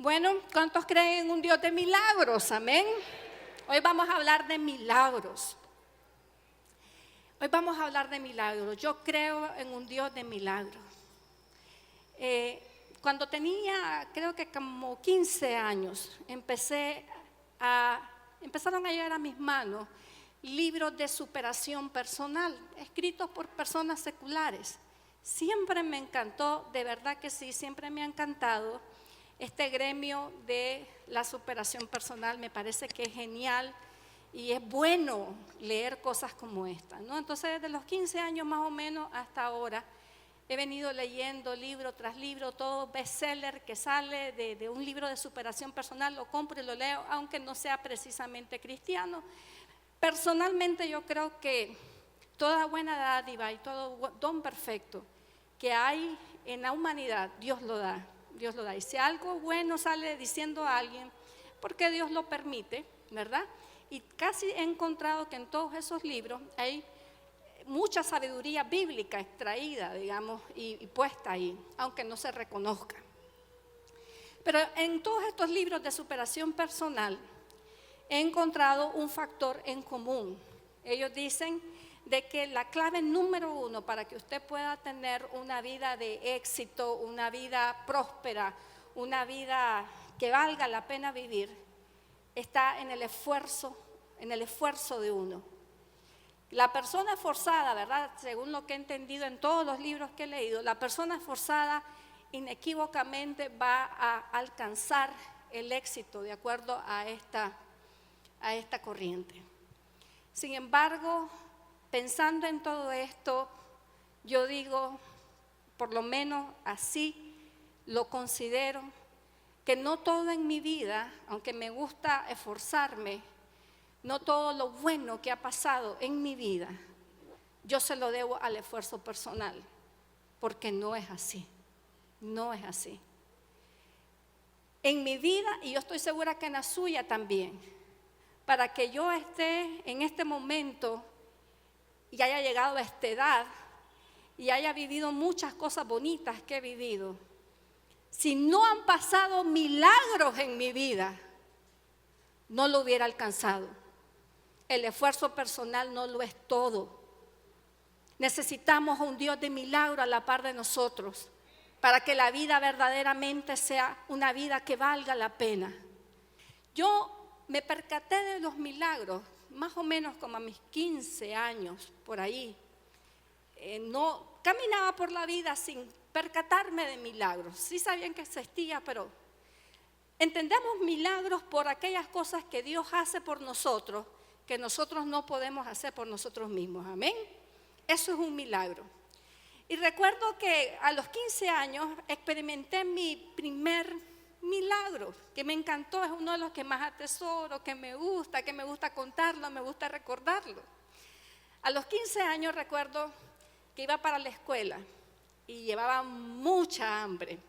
Bueno, ¿cuántos creen en un Dios de milagros? Amén. Hoy vamos a hablar de milagros. Hoy vamos a hablar de milagros. Yo creo en un Dios de milagros. Cuando tenía, creo que como 15 años, empezaron a llegar a mis manos libros de superación personal, escritos por personas seculares. Siempre me encantó, de verdad que sí, siempre me ha encantado este gremio de la superación personal. Me parece que es genial y es bueno leer cosas como esta, ¿no? Entonces, desde los 15 años más o menos hasta ahora, he venido leyendo libro tras libro, todo bestseller que sale de un libro de superación personal, lo compro y lo leo, aunque no sea precisamente cristiano. Personalmente yo creo que toda buena dádiva y todo don perfecto que hay en la humanidad, Dios lo da. Dios lo da. Y si algo bueno sale diciendo a alguien, porque Dios lo permite, ¿verdad? Y casi he encontrado que en todos esos libros hay mucha sabiduría bíblica extraída, digamos, y puesta ahí, aunque no se reconozca. Pero en todos estos libros de superación personal he encontrado un factor en común. Ellos dicen de que la clave número uno para que usted pueda tener una vida de éxito, una vida próspera, una vida que valga la pena vivir, está en el esfuerzo de uno. La persona esforzada, ¿verdad? Según lo que he entendido en todos los libros que he leído, la persona esforzada inequívocamente va a alcanzar el éxito de acuerdo a esta corriente. Sin embargo, pensando en todo esto, yo digo, por lo menos así lo considero, que no todo en mi vida, aunque me gusta esforzarme, no todo lo bueno que ha pasado en mi vida, yo se lo debo al esfuerzo personal, porque no es así, no es así. En mi vida, y yo estoy segura que en la suya también, para que yo esté en este momento y haya llegado a esta edad y haya vivido muchas cosas bonitas que he vivido, si no han pasado milagros en mi vida, no lo hubiera alcanzado. El esfuerzo personal no lo es todo. Necesitamos a un Dios de milagro a la par de nosotros para que la vida verdaderamente sea una vida que valga la pena. Yo me percaté de los milagros más o menos como a mis 15 años, por ahí. No caminaba por la vida sin percatarme de milagros. Sí sabían que existía, pero entendemos milagros por aquellas cosas que Dios hace por nosotros, que nosotros no podemos hacer por nosotros mismos. Amén. Eso es un milagro. Y recuerdo que a los 15 años experimenté mi primer milagro, que me encantó, es uno de los que más atesoro, que me gusta contarlo, me gusta recordarlo. A los 15 años recuerdo que iba para la escuela y llevaba mucha hambre.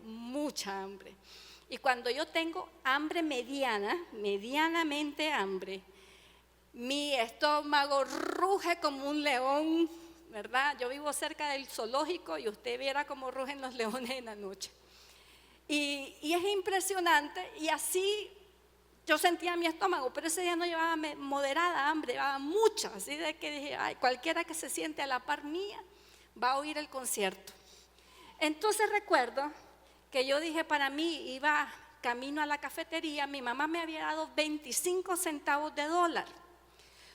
Y cuando yo tengo hambre medianamente hambre, mi estómago ruge como un león, ¿verdad? Yo vivo cerca del zoológico y usted viera cómo rugen los leones en la noche. Y es impresionante, y así yo sentía mi estómago, pero ese día no llevaba moderada hambre, llevaba mucha, así de que dije, ay, cualquiera que se siente a la par mía va a oír el concierto. Entonces recuerdo que yo dije, para mí, iba camino a la cafetería, mi mamá me había dado 25 centavos de dólar.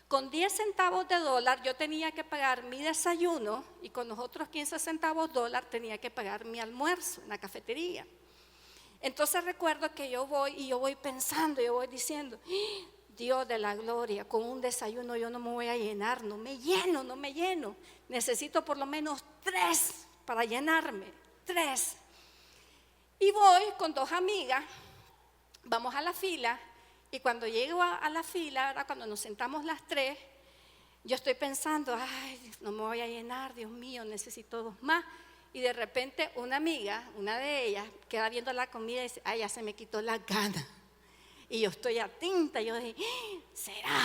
Con 10 centavos de dólar yo tenía que pagar mi desayuno y con los otros 15 centavos de dólar tenía que pagar mi almuerzo en la cafetería. Entonces recuerdo que yo voy pensando, yo voy diciendo, Dios de la gloria, con un desayuno yo no me voy a llenar, no me lleno. Necesito por lo menos 3 para llenarme, 3. Y voy con 2 amigas, vamos a la fila, y cuando llego a la fila, ¿verdad? Cuando nos sentamos las 3, yo estoy pensando, ay, no me voy a llenar, Dios mío, necesito 2 más. Y de repente una amiga, una de ellas, queda viendo la comida y dice, ay, ya se me quitó la gana. Y yo estoy atenta, yo dije, ¿será?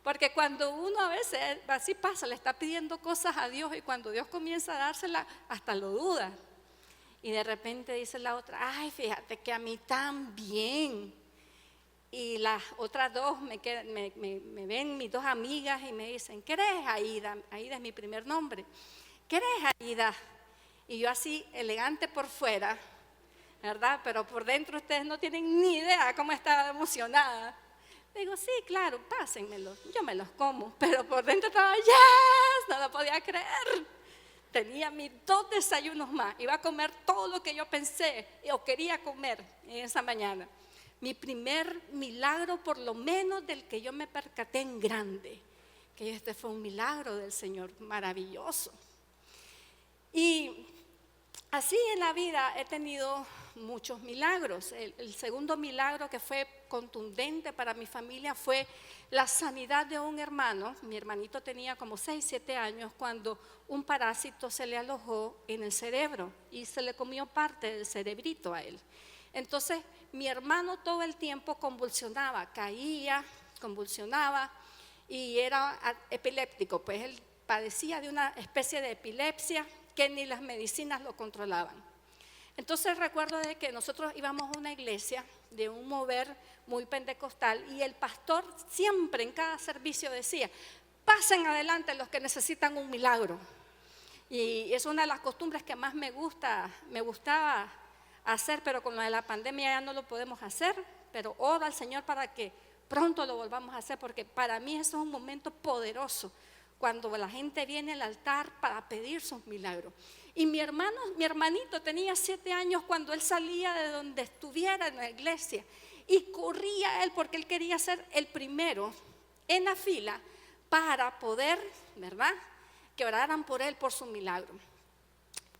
Porque cuando uno a veces, así pasa, le está pidiendo cosas a Dios y cuando Dios comienza a dársela, hasta lo duda. Y de repente dice la otra, ay, fíjate que a mí también. Y las otras dos me ven, mis dos amigas, y me dicen, ¿qué eres, Aida? Aida es mi primer nombre. ¿Qué eres, Aida? Y yo así, elegante por fuera, ¿verdad? Pero por dentro ustedes no tienen ni idea cómo estaba emocionada. Digo, sí, claro, pásenmelos, yo me los como. Pero por dentro estaba, yes, no lo podía creer. Tenía mis 2 desayunos más, iba a comer todo lo que yo pensé o quería comer en esa mañana. Mi primer milagro, por lo menos del que yo me percaté en grande, que este fue un milagro del Señor maravilloso. Y así en la vida he tenido muchos milagros. El segundo milagro que fue contundente para mi familia fue la sanidad de un hermano. Mi hermanito tenía como 6, 7 años cuando un parásito se le alojó en el cerebro y se le comió parte del cerebrito a él. Entonces mi hermano todo el tiempo convulsionaba, caía, convulsionaba y era epiléptico, pues él padecía de una especie de epilepsia que ni las medicinas lo controlaban. Entonces recuerdo de que nosotros íbamos a una iglesia de un mover muy pentecostal y el pastor siempre en cada servicio decía, pasen adelante los que necesitan un milagro. Y es una de las costumbres que más me gustaba hacer, pero con lo de la pandemia ya no lo podemos hacer, pero oro al Señor para que pronto lo volvamos a hacer, porque para mí eso es un momento poderoso, cuando la gente viene al altar para pedir sus milagros. Y mi hermanito tenía 7 años cuando él salía de donde estuviera en la iglesia y corría él porque él quería ser el primero en la fila para poder, ¿verdad?, que oraran por él por su milagro.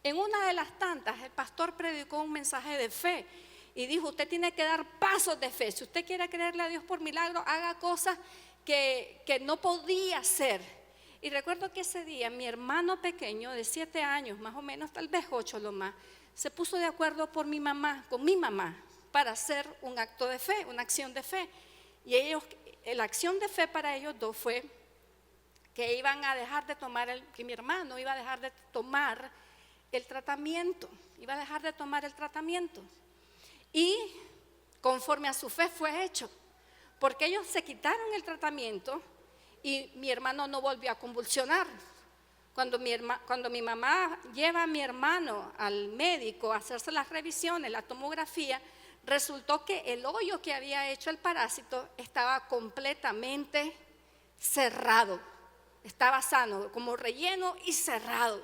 En una de las tantas, el pastor predicó un mensaje de fe y dijo, usted tiene que dar pasos de fe. Si usted quiere creerle a Dios por milagro, haga cosas que no podía hacer. Y recuerdo que ese día mi hermano pequeño de 7 años, más o menos, tal vez 8 lo más, se puso de acuerdo con mi mamá, para hacer un acto de fe, una acción de fe. Y la acción de fe para ellos dos fue que iban a dejar de tomar, que mi hermano iba a dejar de tomar el tratamiento, y conforme a su fe fue hecho, porque ellos se quitaron el tratamiento y mi hermano no volvió a convulsionar. Cuando mi mamá lleva a mi hermano al médico a hacerse las revisiones, la tomografía, resultó que el hoyo que había hecho el parásito estaba completamente cerrado, estaba sano, como relleno y cerrado.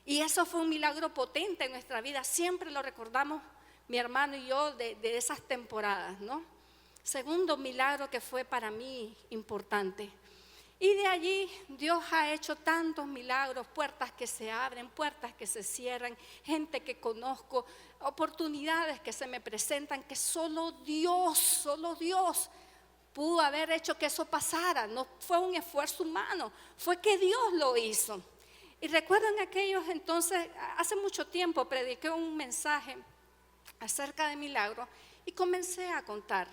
Y eso fue un milagro potente en nuestra vida, siempre lo recordamos mi hermano y yo de esas temporadas, ¿no? Segundo milagro que fue para mí importante. Y de allí Dios ha hecho tantos milagros, puertas que se abren, puertas que se cierran, gente que conozco, oportunidades que se me presentan que solo Dios pudo haber hecho que eso pasara. No fue un esfuerzo humano, fue que Dios lo hizo. Y recuerdo en aquellos entonces, hace mucho tiempo prediqué un mensaje acerca de milagros y comencé a contar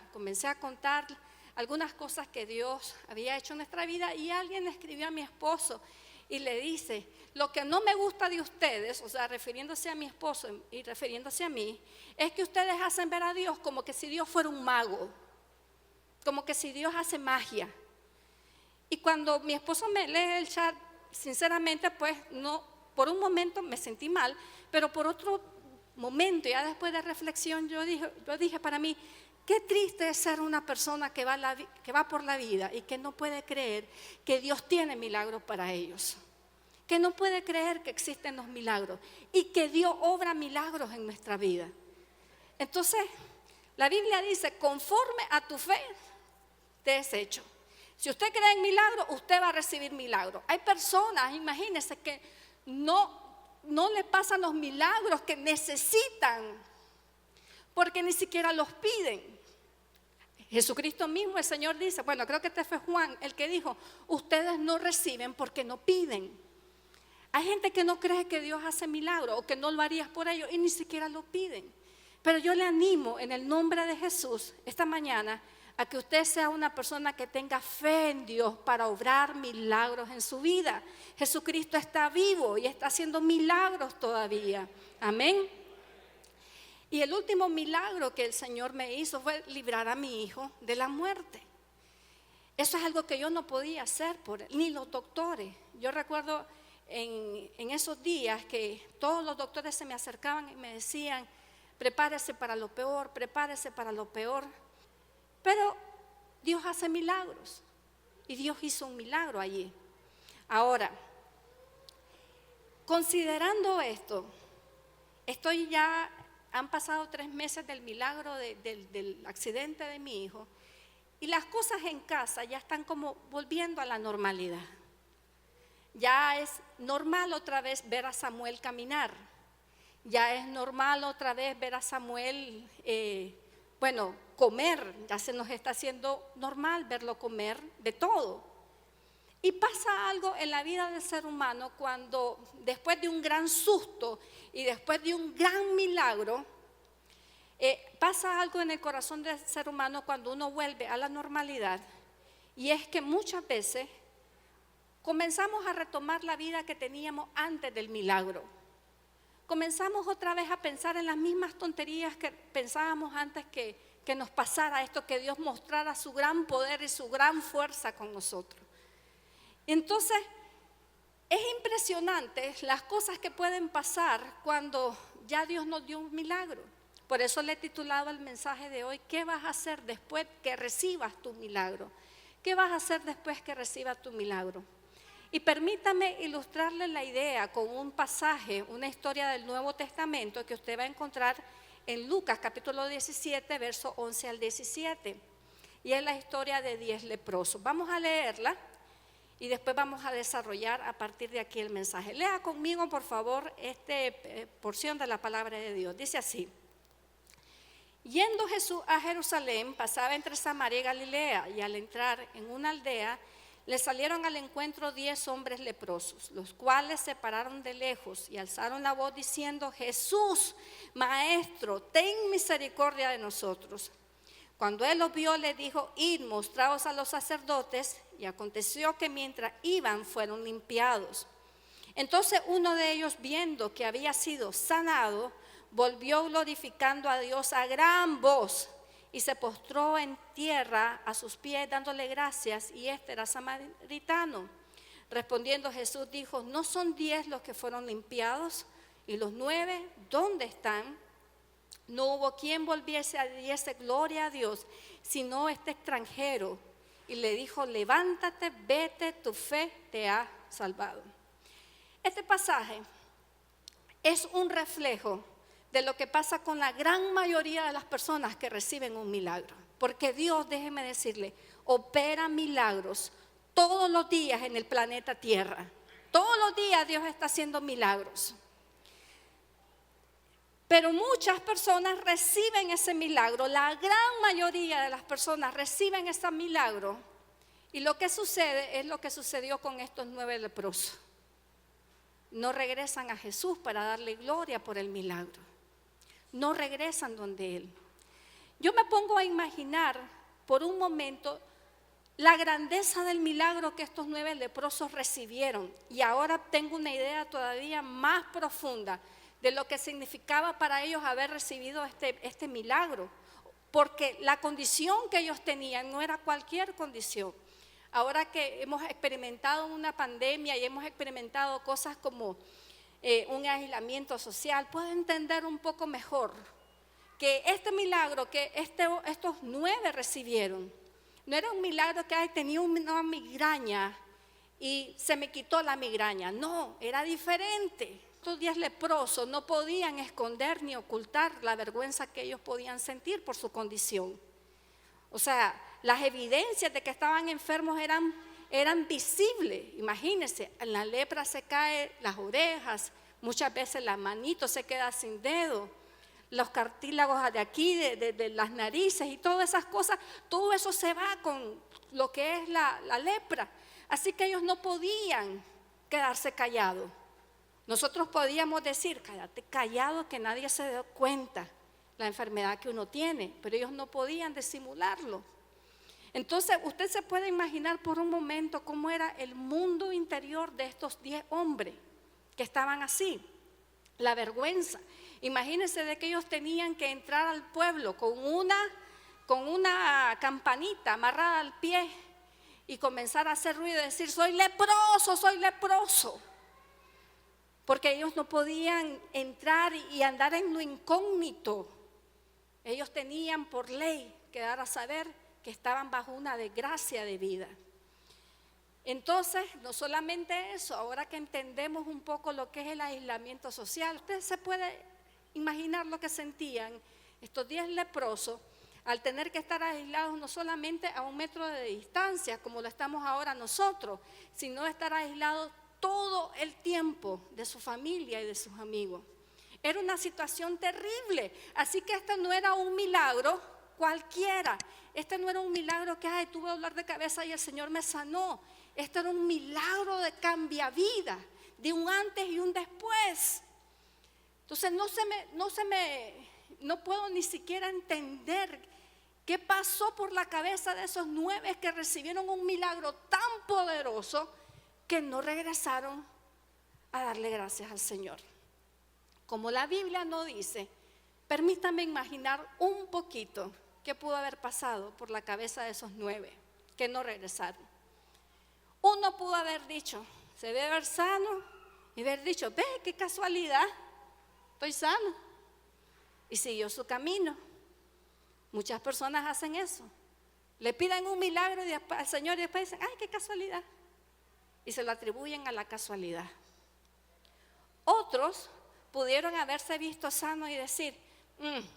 algunas cosas que Dios había hecho en nuestra vida, y alguien escribió a mi esposo y le dice, lo que no me gusta de ustedes, o sea, refiriéndose a mi esposo y refiriéndose a mí, es que ustedes hacen ver a Dios como que si Dios fuera un mago, como que si Dios hace magia. Y cuando mi esposo me lee el chat, sinceramente, pues no, por un momento me sentí mal, pero por otro momento, ya después de reflexión, yo dije para mí, qué triste es ser una persona que va por la vida y que no puede creer que Dios tiene milagros para ellos, que no puede creer que existen los milagros y que Dios obra milagros en nuestra vida. Entonces, la Biblia dice, conforme a tu fe te es hecho. Si usted cree en milagros, usted va a recibir milagros. Hay personas, imagínense, que no le pasan los milagros que necesitan, porque ni siquiera los piden. Jesucristo mismo, el Señor dice, bueno, creo que este fue Juan el que dijo, ustedes no reciben porque no piden. Hay gente que no cree que Dios hace milagros o que no lo harías por ellos y ni siquiera lo piden. Pero yo le animo en el nombre de Jesús esta mañana a que usted sea una persona que tenga fe en Dios para obrar milagros en su vida. Jesucristo está vivo y está haciendo milagros todavía. Amén. Y el último milagro que el Señor me hizo fue librar a mi hijo de la muerte. Eso es algo que yo no podía hacer por él, ni los doctores. Yo recuerdo en esos días que todos los doctores se me acercaban y me decían: prepárese para lo peor, prepárese para lo peor. Pero Dios hace milagros y Dios hizo un milagro allí. Ahora, considerando esto, han pasado 3 meses del milagro del accidente de mi hijo, y las cosas en casa ya están como volviendo a la normalidad. Ya es normal otra vez ver a Samuel caminar. Ya es normal otra vez ver a Samuel, comer. Ya se nos está haciendo normal verlo comer de todo. Y pasa algo en la vida del ser humano cuando después de un gran susto y después de un gran milagro, pasa algo en el corazón del ser humano cuando uno vuelve a la normalidad, y es que muchas veces comenzamos a retomar la vida que teníamos antes del milagro. Comenzamos otra vez a pensar en las mismas tonterías que pensábamos antes que nos pasara esto, que Dios mostrara su gran poder y su gran fuerza con nosotros. Entonces, es impresionante las cosas que pueden pasar cuando ya Dios nos dio un milagro. Por eso le he titulado el mensaje de hoy: ¿qué vas a hacer después que recibas tu milagro? ¿Qué vas a hacer después que recibas tu milagro? Y permítame ilustrarle la idea con un pasaje, una historia del Nuevo Testamento que usted va a encontrar en Lucas capítulo 17, versos 11 al 17. Y es la historia de 10 leprosos. Vamos a leerla y después vamos a desarrollar a partir de aquí el mensaje. Lea conmigo, por favor, esta porción de la palabra de Dios. Dice así: yendo Jesús a Jerusalén, pasaba entre Samaria y Galilea, y al entrar en una aldea, le salieron al encuentro 10 hombres leprosos, los cuales se pararon de lejos y alzaron la voz diciendo: Jesús, Maestro, ten misericordia de nosotros. Cuando él los vio, le dijo: id, mostraos a los sacerdotes. Y aconteció que mientras iban, fueron limpiados. Entonces uno de ellos, viendo que había sido sanado, volvió glorificando a Dios a gran voz, y se postró en tierra a sus pies dándole gracias, y este era samaritano. Respondiendo Jesús dijo: ¿no son 10 los que fueron limpiados? ¿Y los 9 dónde están? No hubo quien volviese a diese gloria a Dios, sino este extranjero. Y le dijo: levántate, vete, tu fe te ha salvado. Este pasaje es un reflejo de lo que pasa con la gran mayoría de las personas que reciben un milagro. Porque Dios, déjeme decirle, opera milagros todos los días en el planeta Tierra. Todos los días Dios está haciendo milagros. Pero muchas personas reciben ese milagro, la gran mayoría de las personas reciben ese milagro, y lo que sucede es lo que sucedió con estos 9 leprosos. No regresan a Jesús para darle gloria por el milagro. No regresan donde Él. Yo me pongo a imaginar por un momento la grandeza del milagro que estos 9 leprosos recibieron, y ahora tengo una idea todavía más profunda de lo que significaba para ellos haber recibido este milagro, porque la condición que ellos tenían no era cualquier condición. Ahora que hemos experimentado una pandemia y hemos experimentado cosas como un aislamiento social, puedo entender un poco mejor que este milagro que estos 9 recibieron no era un milagro que tenía una migraña y se me quitó la migraña. No, era diferente. Estos 10 leprosos no podían esconder ni ocultar la vergüenza que ellos podían sentir por su condición. O sea, las evidencias de que estaban enfermos eran visibles. Imagínense, en la lepra se caen las orejas, muchas veces la manito se queda sin dedo, los cartílagos de aquí, de las narices y todas esas cosas, todo eso se va con lo que es la lepra. Así que ellos no podían quedarse callados. Nosotros podíamos decir: cállate callado, que nadie se dé cuenta la enfermedad que uno tiene, pero ellos no podían disimularlo. Entonces usted se puede imaginar por un momento cómo era el mundo interior de estos 10 hombres que estaban así, la vergüenza. Imagínense de que ellos tenían que entrar al pueblo con una campanita amarrada al pie y comenzar a hacer ruido y decir: soy leproso, soy leproso. Porque ellos no podían entrar y andar en lo incógnito. Ellos tenían por ley que dar a saber que estaban bajo una desgracia de vida. Entonces, no solamente eso, ahora que entendemos un poco lo que es el aislamiento social, usted se puede imaginar lo que sentían estos 10 leprosos al tener que estar aislados no solamente a 1 metro de distancia, como lo estamos ahora nosotros, sino estar aislados todo el tiempo de su familia y de sus amigos. Era una situación terrible, así que este no era un milagro cualquiera. Este no era un milagro que tuve dolor de cabeza y el Señor me sanó. Este era un milagro de cambiavida, de un antes y un después. Entonces no puedo ni siquiera entender qué pasó por la cabeza de esos 9 que recibieron un milagro tan poderoso que no regresaron a darle gracias al Señor. Como la Biblia no dice, permítanme imaginar un poquito qué pudo haber pasado por la cabeza de esos 9 que no regresaron. Uno pudo haber dicho: se debe ver sano, y haber dicho: ve, qué casualidad, estoy sano, y siguió su camino. Muchas personas hacen eso, le piden un milagro al Señor y después dicen: ay, qué casualidad, y se lo atribuyen a la casualidad. Otros pudieron haberse visto sanos y decir: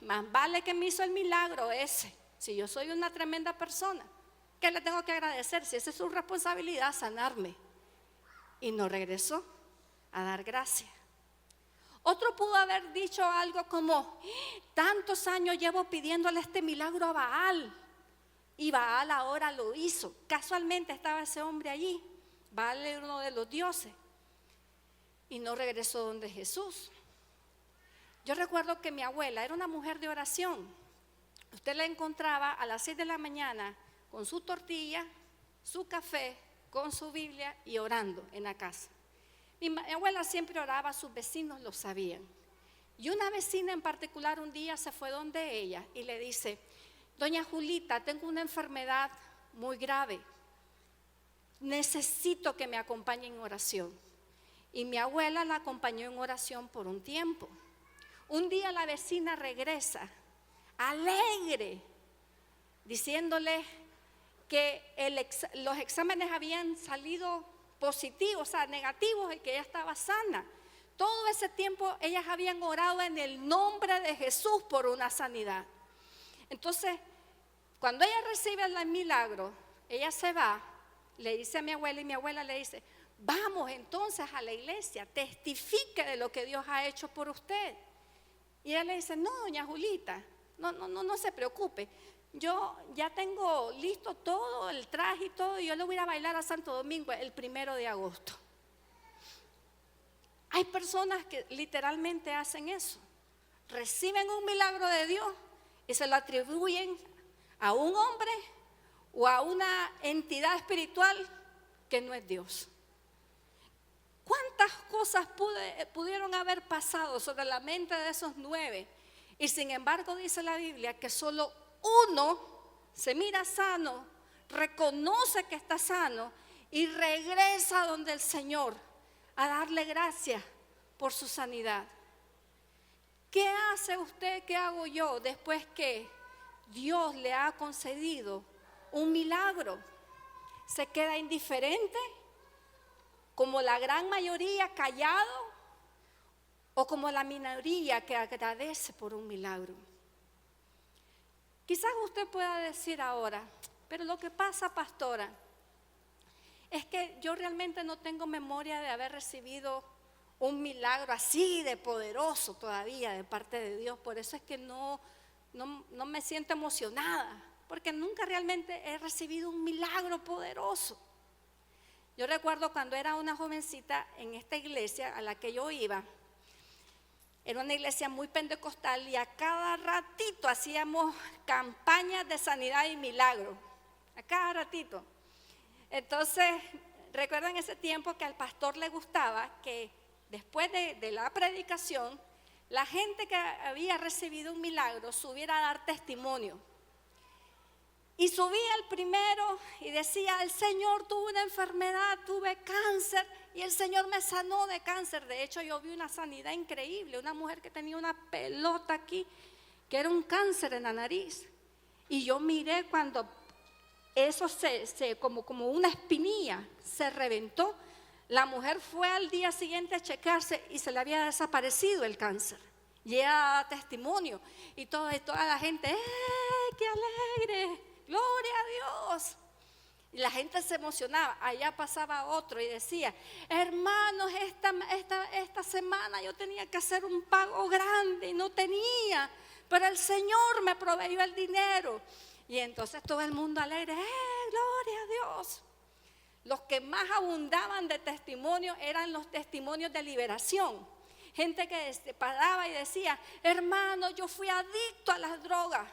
más vale que me hizo el milagro ese, si yo soy una tremenda persona, ¿qué le tengo que agradecer? Si esa es su responsabilidad, sanarme. Y no regresó a dar gracias. Otro pudo haber dicho algo como: tantos años llevo pidiéndole este milagro a Baal, y Baal ahora lo hizo. Casualmente estaba ese hombre allí. Baal era uno de los dioses, y no regresó donde Jesús. Yo recuerdo que mi abuela era una mujer de oración. Usted la encontraba a las 6 de la mañana con su tortilla, su café, con su Biblia y orando en la casa. Mi abuela siempre oraba, sus vecinos lo sabían. Y una vecina en particular un día se fue donde ella y le dice: doña Julita, tengo una enfermedad muy grave, necesito que me acompañe en oración. Y mi abuela la acompañó en oración por un tiempo. Un día la vecina regresa alegre, diciéndole que los exámenes habían salido positivos, o sea, negativos, y que ella estaba sana. Todo ese tiempo ellas habían orado en el nombre de Jesús por una sanidad. Entonces, cuando ella recibe el milagro, ella se va, le dice a mi abuela, y mi abuela le dice: vamos entonces a la iglesia, testifique de lo que Dios ha hecho por usted. Y ella le dice: no, doña Julita, no se preocupe, yo ya tengo listo todo, el traje y todo, y yo le voy a bailar a Santo Domingo el 1 de agosto. Hay personas que literalmente hacen eso, reciben un milagro de Dios y se lo atribuyen a un hombre o a una entidad espiritual que no es Dios. ¿Cuántas cosas pudieron haber pasado sobre la mente de esos 9? Y sin embargo dice la Biblia que solo uno se mira sano, reconoce que está sano y regresa donde el Señor a darle gracias por su sanidad. ¿Qué hace usted? ¿Qué hago yo después que Dios le ha concedido un milagro? ¿Se queda indiferente, como la gran mayoría, callado, o como la minoría que agradece por un milagro? Quizás usted pueda decir ahora: pero lo que pasa, pastora, es que yo realmente no tengo memoria de haber recibido un milagro así de poderoso todavía de parte de Dios, por eso es que no me siento emocionada, porque nunca realmente he recibido un milagro poderoso. Yo recuerdo cuando era una jovencita en esta iglesia a la que yo iba, era una iglesia muy pentecostal, y a cada ratito hacíamos campañas de sanidad y milagro, a cada ratito. Entonces, recuerdo en ese tiempo que al pastor le gustaba que después de la predicación la gente que había recibido un milagro subiera a dar testimonio. Y subía el primero y decía, el Señor, tuve una enfermedad, tuve cáncer y el Señor me sanó de cáncer. De hecho, yo vi una sanidad increíble, una mujer que tenía una pelota aquí, que era un cáncer en la nariz. Y yo miré cuando eso como una espinilla se reventó. La mujer fue al día siguiente a checarse y se le había desaparecido el cáncer. Y ella daba testimonio y toda la gente, ¡qué alegre! ¡Gloria a Dios! Y la gente se emocionaba. Allá pasaba otro y decía, hermanos, esta semana yo tenía que hacer un pago grande y no tenía, pero el Señor me proveyó el dinero. Y entonces todo el mundo alegre, ¡gloria a Dios! Los que más abundaban de testimonio eran los testimonios de liberación. Gente que paraba y decía, hermano, yo fui adicto a las drogas,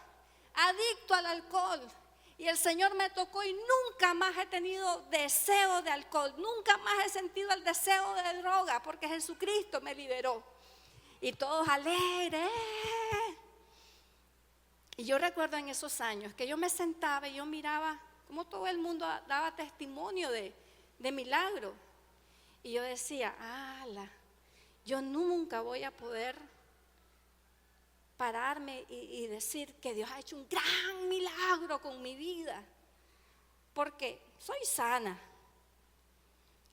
adicto al alcohol. Y el Señor me tocó y nunca más he tenido deseo de alcohol, nunca más he sentido el deseo de droga, porque Jesucristo me liberó. Y todos alegres. Y yo recuerdo en esos años que yo me sentaba y yo miraba cómo todo el mundo daba testimonio de milagro. Y yo decía, yo nunca voy a poder pararme y decir que Dios ha hecho un gran milagro con mi vida, porque soy sana,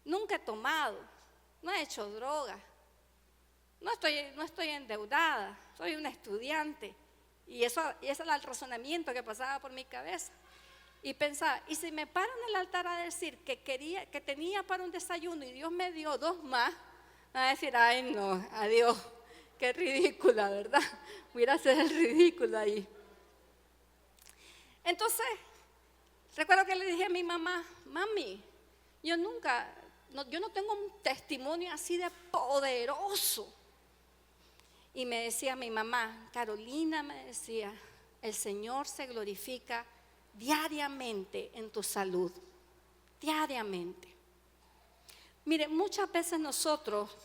nunca he tomado, no he hecho droga, no estoy endeudada, soy una estudiante, y ese era el razonamiento que pasaba por mi cabeza. Y pensaba, y si me paro en el altar a decir que tenía para un desayuno y Dios me dio 2 más, van a decir, ay no, adiós. Qué ridícula, ¿verdad? Voy a hacer el ridículo ahí. Entonces, recuerdo que le dije a mi mamá, mami, yo no tengo un testimonio así de poderoso. Y me decía mi mamá, Carolina, me decía, el Señor se glorifica diariamente en tu salud, diariamente. Mire, muchas veces nosotros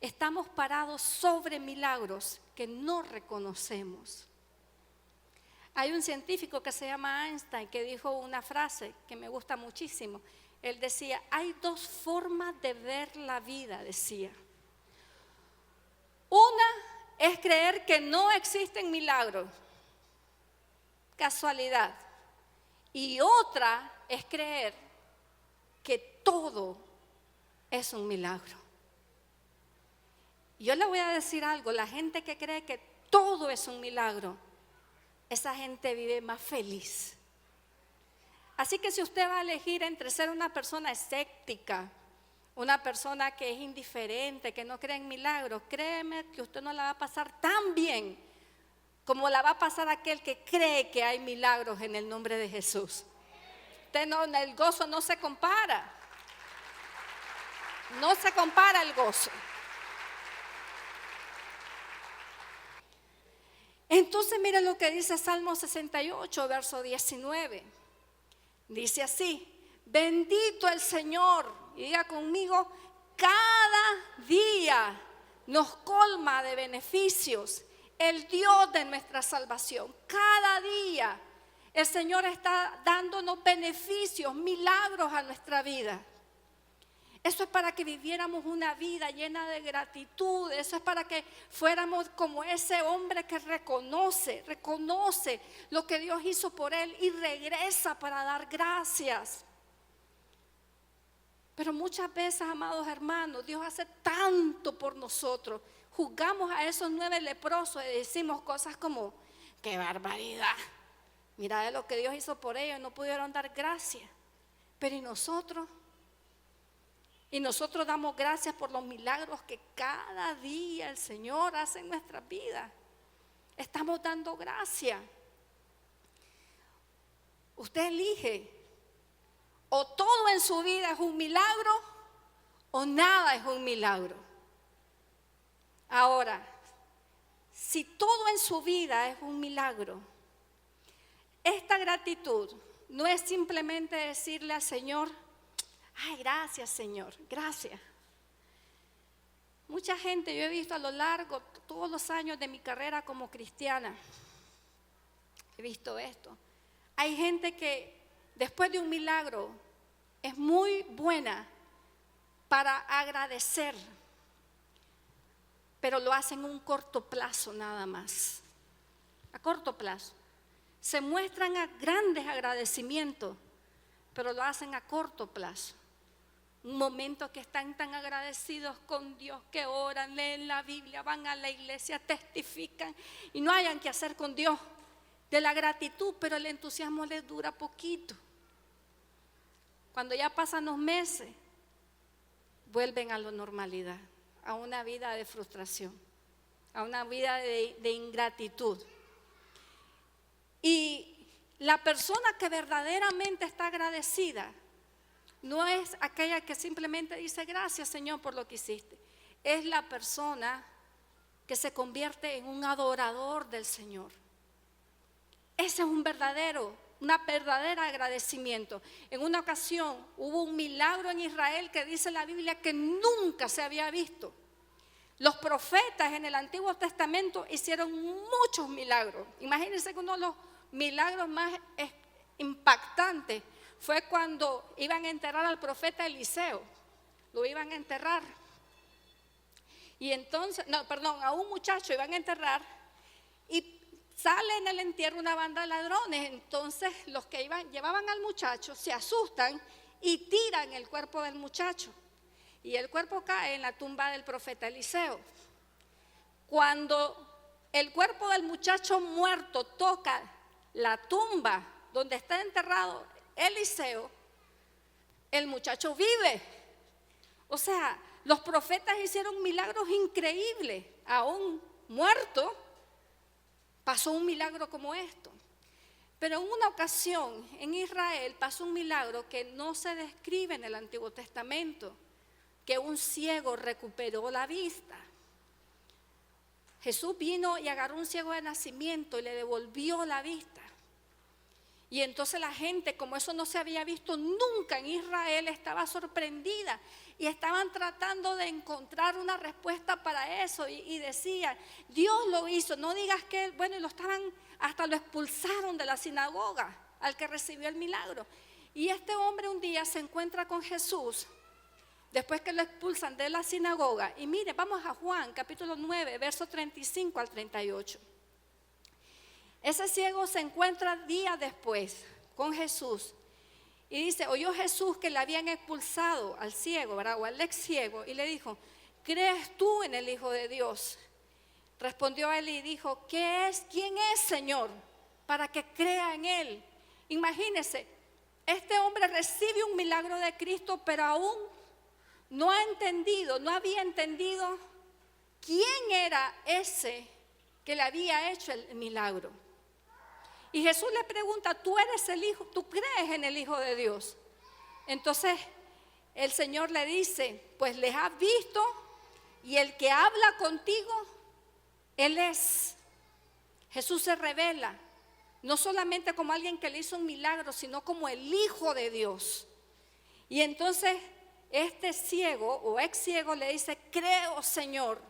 estamos parados sobre milagros que no reconocemos. Hay un científico que se llama Einstein que dijo una frase que me gusta muchísimo. Él decía, hay 2 formas de ver la vida, decía. Una es creer que no existen milagros, casualidad. Y otra es creer que todo es un milagro. Yo le voy a decir algo, la gente que cree que todo es un milagro, esa gente vive más feliz. Así que si usted va a elegir entre ser una persona escéptica, una persona que es indiferente, que no cree en milagros, créeme que usted no la va a pasar tan bien como la va a pasar aquel que cree que hay milagros en el nombre de Jesús. El gozo no se compara. No se compara el gozo. Entonces miren lo que dice Salmo 68, verso 19. Dice así, bendito el Señor, y diga conmigo, cada día nos colma de beneficios el Dios de nuestra salvación. Cada día el Señor está dándonos beneficios, milagros a nuestra vida. Eso es para que viviéramos una vida llena de gratitud. Eso es para que fuéramos como ese hombre que reconoce lo que Dios hizo por él y regresa para dar gracias. Pero muchas veces, amados hermanos, Dios hace tanto por nosotros. Juzgamos a esos 9 leprosos y decimos cosas como, ¡qué barbaridad! Mira de lo que Dios hizo por ellos, no pudieron dar gracias. Pero ¿y nosotros? Y nosotros damos gracias por los milagros que cada día el Señor hace en nuestras vidas. Estamos dando gracias. Usted elige. O todo en su vida es un milagro o nada es un milagro. Ahora, si todo en su vida es un milagro, esta gratitud no es simplemente decirle al Señor, ay, gracias Señor, gracias. Mucha gente yo he visto a lo largo, todos los años de mi carrera como cristiana, he visto esto. Hay gente que después de un milagro es muy buena para agradecer, pero lo hacen en un corto plazo nada más. A corto plazo. Se muestran a grandes agradecimientos, pero lo hacen a corto plazo. Un momento que están tan agradecidos con Dios que oran, leen la Biblia, van a la iglesia, testifican y no hayan que hacer con Dios de la gratitud, pero el entusiasmo les dura poquito. Cuando ya pasan los meses, vuelven a la normalidad, a una vida de frustración, a una vida de ingratitud. Y la persona que verdaderamente está agradecida no es aquella que simplemente dice gracias, Señor, por lo que hiciste. Es la persona que se convierte en un adorador del Señor. Ese es un verdadero agradecimiento. En una ocasión hubo un milagro en Israel que dice la Biblia que nunca se había visto. Los profetas en el Antiguo Testamento hicieron muchos milagros. Imagínense que uno de los milagros más impactantes fue cuando iban a enterrar al profeta Eliseo. Lo iban a enterrar. Y entonces, a un muchacho iban a enterrar y sale en el entierro una banda de ladrones. Entonces los que llevaban al muchacho se asustan y tiran el cuerpo del muchacho. Y el cuerpo cae en la tumba del profeta Eliseo. Cuando el cuerpo del muchacho muerto toca la tumba donde está enterrado Eliseo, el muchacho vive. O sea, los profetas hicieron milagros increíbles. Aún muerto, pasó un milagro como esto. Pero en una ocasión en Israel pasó un milagro que no se describe en el Antiguo Testamento, que un ciego recuperó la vista. Jesús vino y agarró un ciego de nacimiento y le devolvió la vista. Y entonces la gente, como eso no se había visto nunca en Israel, estaba sorprendida y estaban tratando de encontrar una respuesta para eso y decían, Dios lo hizo, no digas que, bueno, y hasta lo expulsaron de la sinagoga al que recibió el milagro. Y este hombre un día se encuentra con Jesús después que lo expulsan de la sinagoga. Y mire, vamos a Juan capítulo 9, versos 35 al 38. Ese ciego se encuentra días después con Jesús y dice, oyó Jesús que le habían expulsado al ciego, ¿verdad? O al ex ciego, y le dijo, ¿crees tú en el Hijo de Dios? Respondió a él y dijo, ¿quién es, Señor? Para que crea en él. Imagínese, este hombre recibe un milagro de Cristo, pero aún no había entendido quién era ese que le había hecho el milagro. Y Jesús le pregunta, ¿tú eres el Hijo? ¿Tú crees en el Hijo de Dios? Entonces el Señor le dice, pues les has visto y el que habla contigo, Él es. Jesús se revela, no solamente como alguien que le hizo un milagro, sino como el Hijo de Dios. Y entonces este ciego o ex ciego le dice, creo, Señor,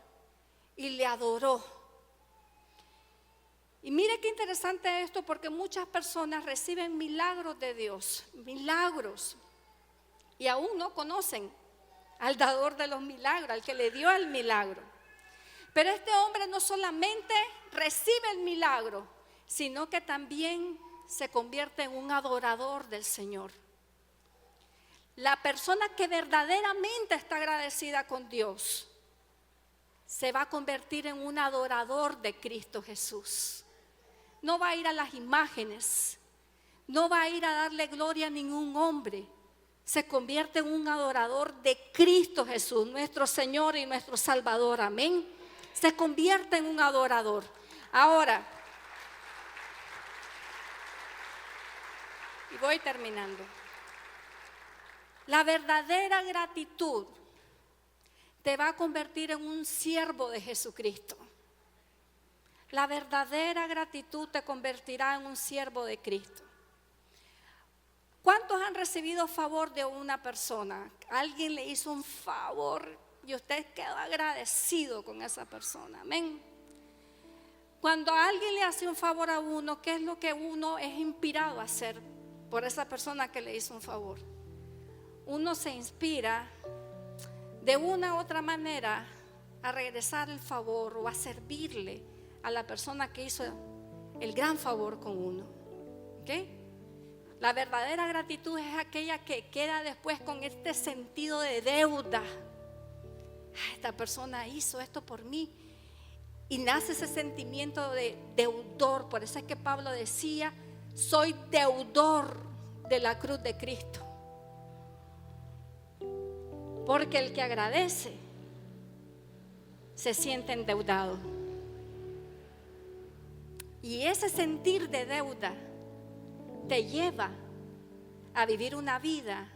y le adoró. Y mire qué interesante esto, porque muchas personas reciben milagros de Dios, milagros, y aún no conocen al dador de los milagros, al que le dio el milagro. Pero este hombre no solamente recibe el milagro, sino que también se convierte en un adorador del Señor. La persona que verdaderamente está agradecida con Dios se va a convertir en un adorador de Cristo Jesús. No va a ir a las imágenes, no va a ir a darle gloria a ningún hombre. Se convierte en un adorador de Cristo Jesús, nuestro Señor y nuestro Salvador. Amén. Se convierte en un adorador. Ahora, y voy terminando. La verdadera gratitud te va a convertir en un siervo de Jesucristo. La verdadera gratitud te convertirá en un siervo de Cristo. ¿Cuántos han recibido favor de una persona? Alguien le hizo un favor y usted quedó agradecido con esa persona. Amén. Cuando alguien le hace un favor a uno, ¿qué es lo que uno es inspirado a hacer por esa persona que le hizo un favor? Uno se inspira de una u otra manera a regresar el favor o a servirle a la persona que hizo el gran favor con uno. ¿Ok? La verdadera gratitud es aquella que queda después con este sentido de deuda. Esta persona hizo esto por mí. Y nace ese sentimiento de deudor. Por eso es que Pablo decía: soy deudor de la cruz de Cristo. Porque el que agradece se siente endeudado. Y ese sentir de deuda te lleva a vivir una vida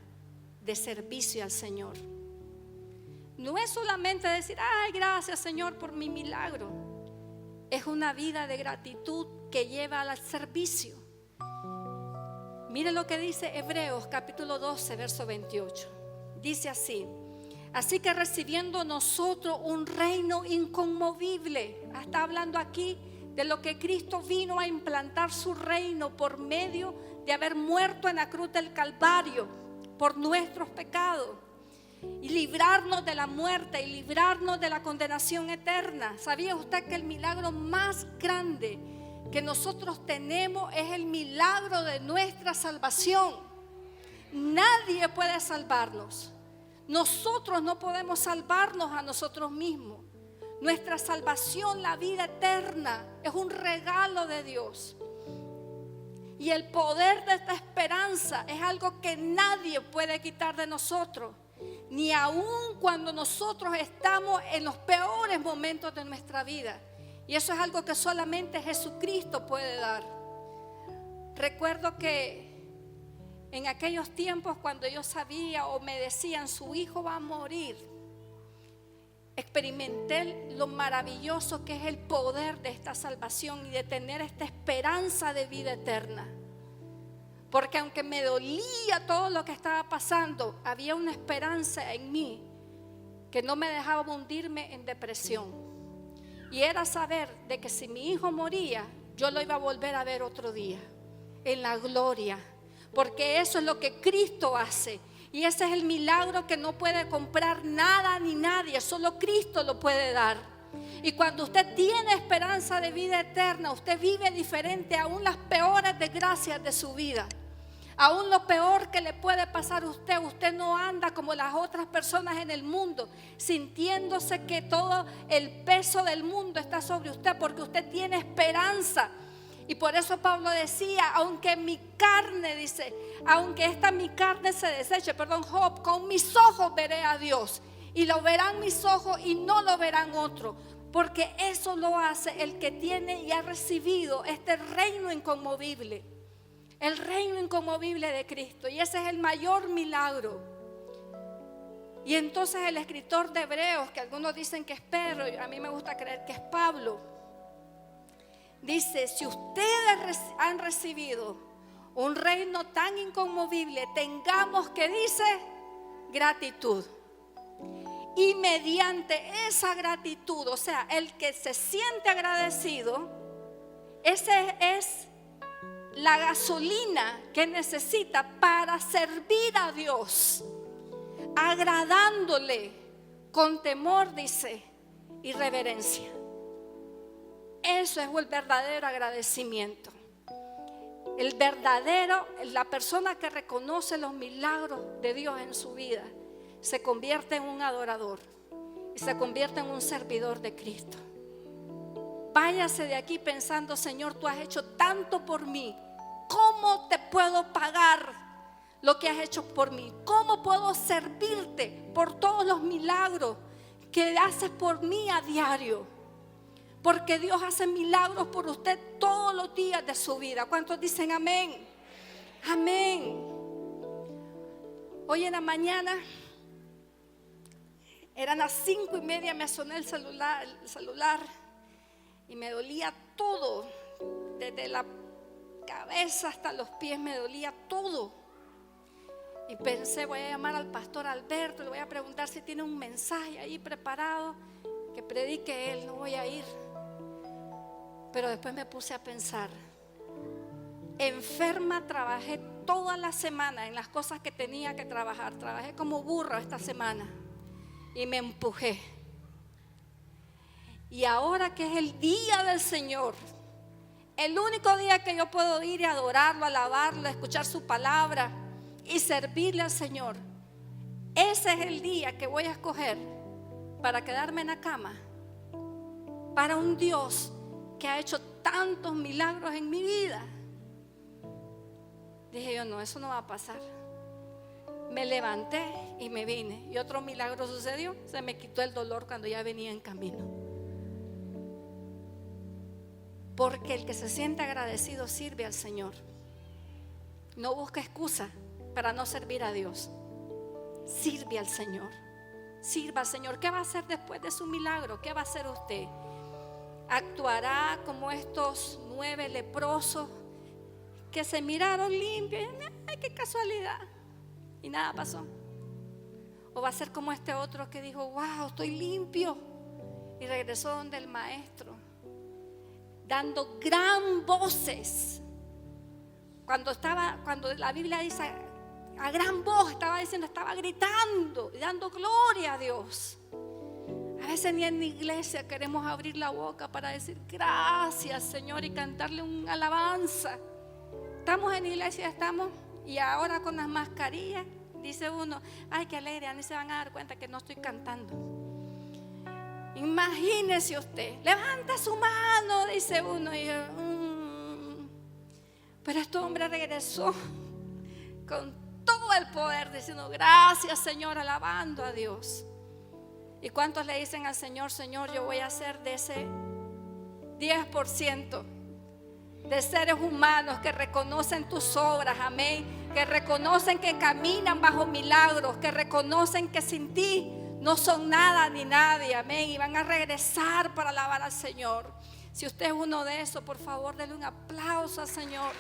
de servicio al Señor. No es solamente decir: ay, gracias Señor por mi milagro. Es una vida de gratitud que lleva al servicio. Mire lo que dice Hebreos capítulo 12 verso 28. Dice así: así que recibiendo nosotros un reino inconmovible. Está hablando aquí de lo que Cristo vino a implantar su reino por medio de haber muerto en la cruz del Calvario por nuestros pecados y librarnos de la muerte y librarnos de la condenación eterna. ¿Sabía usted que el milagro más grande que nosotros tenemos es el milagro de nuestra salvación? Nadie puede salvarnos. Nosotros no podemos salvarnos a nosotros mismos. Nuestra salvación, la vida eterna, es un regalo de Dios. Y el poder de esta esperanza es algo que nadie puede quitar de nosotros, ni aun cuando nosotros estamos en los peores momentos de nuestra vida. Y eso es algo que solamente Jesucristo puede dar. Recuerdo que en aquellos tiempos, cuando yo sabía o me decían: su hijo va a morir, experimenté lo maravilloso que es el poder de esta salvación y de tener esta esperanza de vida eterna. Porque aunque me dolía todo lo que estaba pasando, había una esperanza en mí que no me dejaba hundirme en depresión. Y era saber de que si mi hijo moría, yo lo iba a volver a ver otro día, en la gloria. Porque eso es lo que Cristo hace. Y ese es el milagro que no puede comprar nada ni nadie, solo Cristo lo puede dar. Y cuando usted tiene esperanza de vida eterna, usted vive diferente aún las peores desgracias de su vida. Aún lo peor que le puede pasar a usted, usted no anda como las otras personas en el mundo, sintiéndose que todo el peso del mundo está sobre usted, porque usted tiene esperanza. Y por eso Pablo decía: aunque mi carne, dice, aunque mi carne se deseche, Job, con mis ojos veré a Dios. Y lo verán mis ojos y no lo verán otros. Porque eso lo hace el que tiene y ha recibido este reino inconmovible. El reino inconmovible de Cristo. Y ese es el mayor milagro. Y entonces el escritor de Hebreos, que algunos dicen que es Pedro, a mí me gusta creer que es Pablo, dice: si ustedes han recibido un reino tan inconmovible, tengamos, que dice, gratitud. Y mediante esa gratitud, o sea, el que se siente agradecido, ese es la gasolina que necesita para servir a Dios, agradándole con temor, dice, y reverencia. Eso es el verdadero agradecimiento. La persona que reconoce los milagros de Dios en su vida, se convierte en un adorador y se convierte en un servidor de Cristo. Váyase de aquí pensando: Señor, tú has hecho tanto por mí. ¿Cómo te puedo pagar lo que has hecho por mí? ¿Cómo puedo servirte por todos los milagros que haces por mí a diario? Porque Dios hace milagros por usted todos los días de su vida. ¿Cuántos dicen amén? Amén. Hoy en la mañana, eran las 5:30, me sonó el celular y me dolía todo, desde la cabeza hasta los pies me dolía todo. Y pensé: voy a llamar al pastor Alberto, le voy a preguntar si tiene un mensaje ahí preparado que predique él. No voy a ir. Pero después me puse a pensar. Enferma, trabajé toda la semana en las cosas que tenía que trabajar. Trabajé como burro esta semana y me empujé. Y ahora que es el día del Señor, el único día que yo puedo ir y adorarlo, alabarlo, escuchar su palabra y servirle al Señor, ese es el día que voy a escoger para quedarme en la cama para un Dios que ha hecho tantos milagros en mi vida. Dije yo, no, eso no va a pasar. Me levanté y me vine. Y otro milagro sucedió. Se me quitó el dolor cuando ya venía en camino. Porque el que se siente agradecido sirve al Señor. No busca excusa para no servir a Dios. Sirve al Señor. Sirva al Señor. ¿Qué va a hacer después de su milagro? ¿Qué va a hacer usted? ¿Actuará como estos 9 leprosos que se miraron limpios? ¡Ay, qué casualidad! Y nada pasó. ¿O va a ser como este otro que dijo, wow, estoy limpio? Y regresó donde el maestro, dando gran voces. Cuando la Biblia dice a gran voz, estaba gritando y dando gloria a Dios. A veces ni en la iglesia queremos abrir la boca para decir gracias, Señor, y cantarle una alabanza. Estamos en la iglesia, y ahora con las mascarillas, dice uno, ay, qué alegre, ni se van a dar cuenta que no estoy cantando. Imagínese usted, levanta su mano, dice uno, y yo, pero este hombre regresó con todo el poder, diciendo gracias, Señor, alabando a Dios. ¿Y cuántos le dicen al Señor, Señor, yo voy a ser de ese 10% de seres humanos que reconocen tus obras, amén, que reconocen que caminan bajo milagros, que reconocen que sin ti no son nada ni nadie, amén, y van a regresar para alabar al Señor? Si usted es uno de esos, por favor, denle un aplauso al Señor.